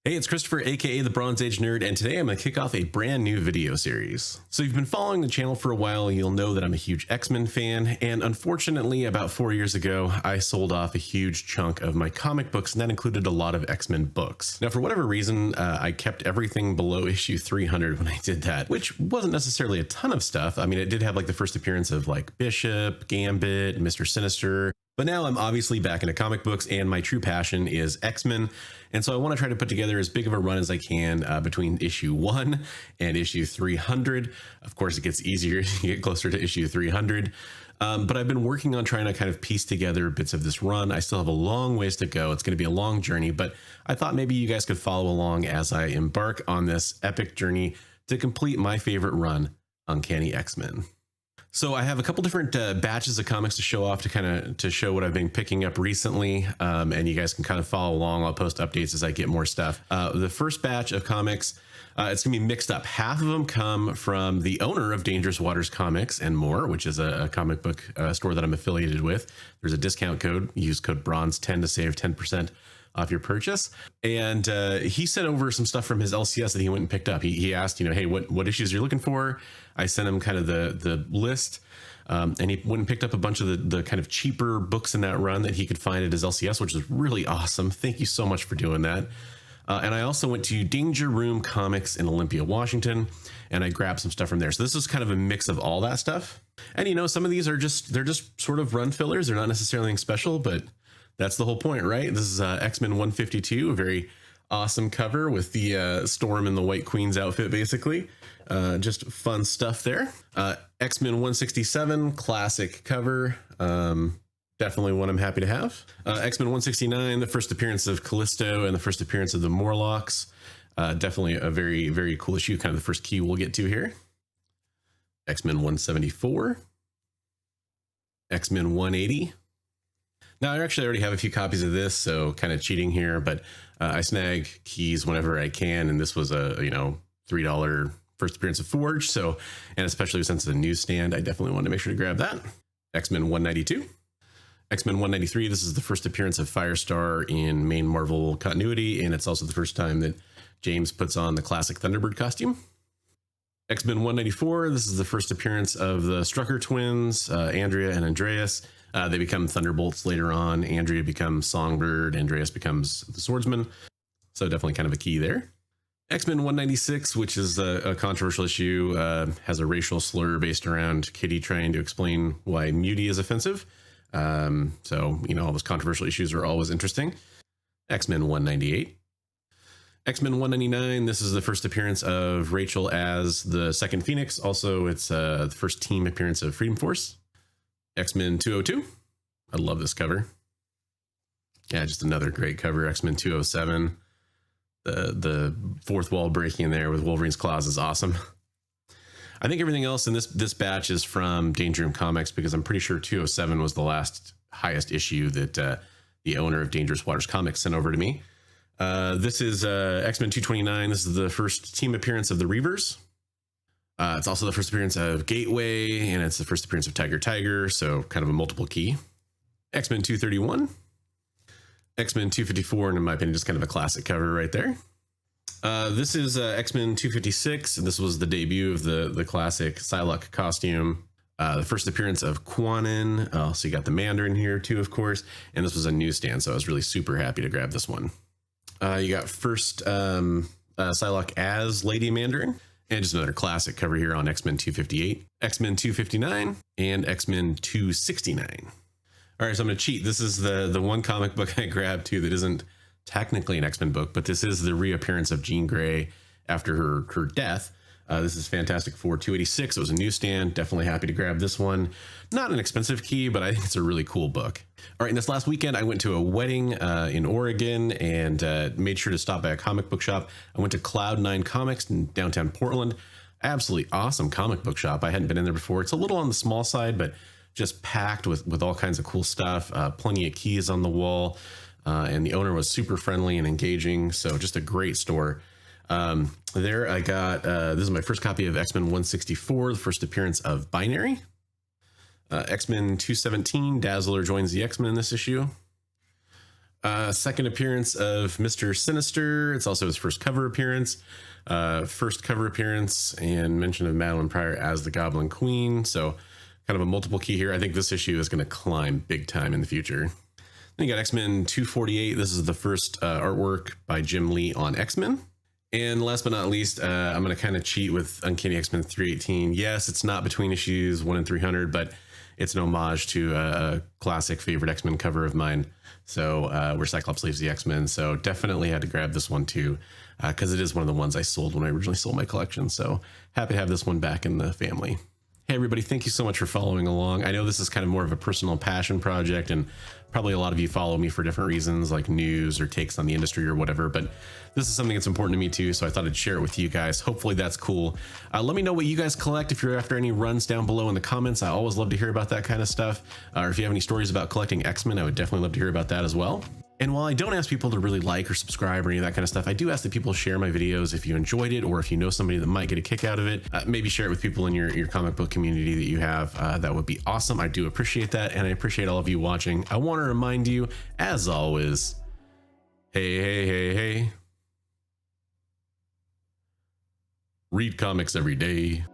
Hey, it's Christopher, aka the Bronze Age Nerd, and today I'm going to kick off a brand new video series. So if you've been following the channel for a while, you'll know that I'm a huge X-Men fan, and unfortunately about 4 years ago, I sold off a huge chunk of my comic books, and that included a lot of X-Men books. Now, for whatever reason, I kept everything below issue 300 when I did that, which wasn't necessarily a ton of stuff. I mean, it did have like the first appearance of like Bishop, Gambit, Mr. Sinister, but now I'm obviously back into comic books, and my true passion is X-Men. And so I want to try to put together as big of a run as I can between issue 1 and issue 300. Of course, it gets easier as you get closer to issue 300. But I've been working on trying to kind of piece together bits of this run. I still have a long ways to go. It's going to be a long journey, but I thought maybe you guys could follow along as I embark on this epic journey to complete my favorite run, Uncanny X-Men. So I have a couple different batches of comics to show off to show what I've been picking up recently, and you guys can kind of follow along. I'll post updates as I get more stuff. The first batch of comics, it's gonna be mixed up. Half of them come from the owner of Dangerous Waters Comics and More, which is a comic book store that I'm affiliated with. There's a discount code. Use code BRONZE10 to save 10% off your purchase. And he sent over some stuff from his LCS that he went and picked up. He asked, hey, what issues you're looking for? I sent him kind of the list, and he went and picked up a bunch of the kind of cheaper books in that run that he could find at his LCS, which is really awesome. Thank you so much for doing that. And I also went to Danger Room Comics in Olympia, Washington, and I grabbed some stuff from there. So this is kind of a mix of all that stuff. And some of these are they're just sort of run fillers. They're not necessarily anything special, but that's the whole point, right? This is X-Men 152, a very awesome cover with the Storm in the White Queen's outfit, basically. Just fun stuff there. X-Men 167, classic cover. Definitely one I'm happy to have. X-Men 169, the first appearance of Callisto and the first appearance of the Morlocks. Definitely a very, very cool issue, kind of the first key we'll get to here. X-Men 174. X-Men 180. Now, I actually already have a few copies of this, so kind of cheating here, but I snag keys whenever I can, and this was a, $3 first appearance of Forge, so, and especially since it's a newsstand, I definitely wanted to make sure to grab that. X-Men 192. X-Men 193, this is the first appearance of Firestar in main Marvel continuity, and it's also the first time that James puts on the classic Thunderbird costume. X-Men 194, this is the first appearance of the Strucker twins, Andrea and Andreas. They become Thunderbolts later on. Andrea becomes Songbird. Andreas becomes the Swordsman. So definitely kind of a key there. X-Men 196, which is a controversial issue, has a racial slur based around Kitty trying to explain why Muty is offensive. So, all those controversial issues are always interesting. X-Men 198. X-Men 199, this is the first appearance of Rachel as the second Phoenix. Also, it's the first team appearance of Freedom Force. X-Men 202. I love this cover. Yeah, just another great cover. X-Men 207. The fourth wall breaking there with Wolverine's claws is awesome. I think everything else in this batch is from Danger Room Comics, because I'm pretty sure 207 was the last highest issue that the owner of Dangerous Waters Comics sent over to me. This is X-Men 229. This is the first team appearance of the Reavers. It's also the first appearance of Gateway, and it's the first appearance of Tiger, so kind of a multiple key. X-Men 231. X-Men 254, and in my opinion, just kind of a classic cover right there. This is X-Men 256, and this was the debut of the classic Psylocke costume. The first appearance of Quanon. So you got the Mandarin here too, of course, and this was a newsstand, so I was really super happy to grab this one. You got first Psylocke as Lady Mandarin. And just another classic cover here on X-Men 258, X-Men 259, and X-Men 269. All right, so I'm going to cheat. This is the one comic book I grabbed too that isn't technically an X-Men book, but this is the reappearance of Jean Grey after her death. This is Fantastic Four 286. It was a newsstand. Definitely happy to grab this one. Not an expensive key, but I think it's a really cool book. All right, and this last weekend, I went to a wedding in Oregon and made sure to stop by a comic book shop. I went to Cloud9 Comics in downtown Portland. Absolutely awesome comic book shop. I hadn't been in there before. It's a little on the small side, but just packed with all kinds of cool stuff. Plenty of keys on the wall. And the owner was super friendly and engaging. So just a great store. There I got, this is my first copy of X-Men 164, the first appearance of Binary. X-Men 217, Dazzler joins the X-Men in this issue. Second appearance of Mr. Sinister. It's also his first cover appearance. And mention of Madeline Pryor as the Goblin Queen. So kind of a multiple key here. I think this issue is going to climb big time in the future. Then you got X-Men 248. This is the first artwork by Jim Lee on X-Men. And last but not least, I'm going to kind of cheat with Uncanny X-Men 318. Yes, it's not between issues 1 and 300, but it's an homage to a classic favorite X-Men cover of mine. So where Cyclops leaves the X-Men. So definitely had to grab this one too, because it is one of the ones I sold when I originally sold my collection. So happy to have this one back in the family. Hey everybody, thank you so much for following along. I know this is kind of more of a personal passion project, and probably a lot of you follow me for different reasons, like news or takes on the industry or whatever, but this is something that's important to me too, so I thought I'd share it with you guys. Hopefully that's cool. Let me know what you guys collect if you're after any runs down below in the comments. I always love to hear about that kind of stuff. Or if you have any stories about collecting X-Men, I would definitely love to hear about that as well. And while I don't ask people to really like or subscribe or any of that kind of stuff, I do ask that people share my videos if you enjoyed it, or if you know somebody that might get a kick out of it. Maybe share it with people in your comic book community that you have. That would be awesome. I do appreciate that, and I appreciate all of you watching. I want to remind you, as always, hey. Read comics every day.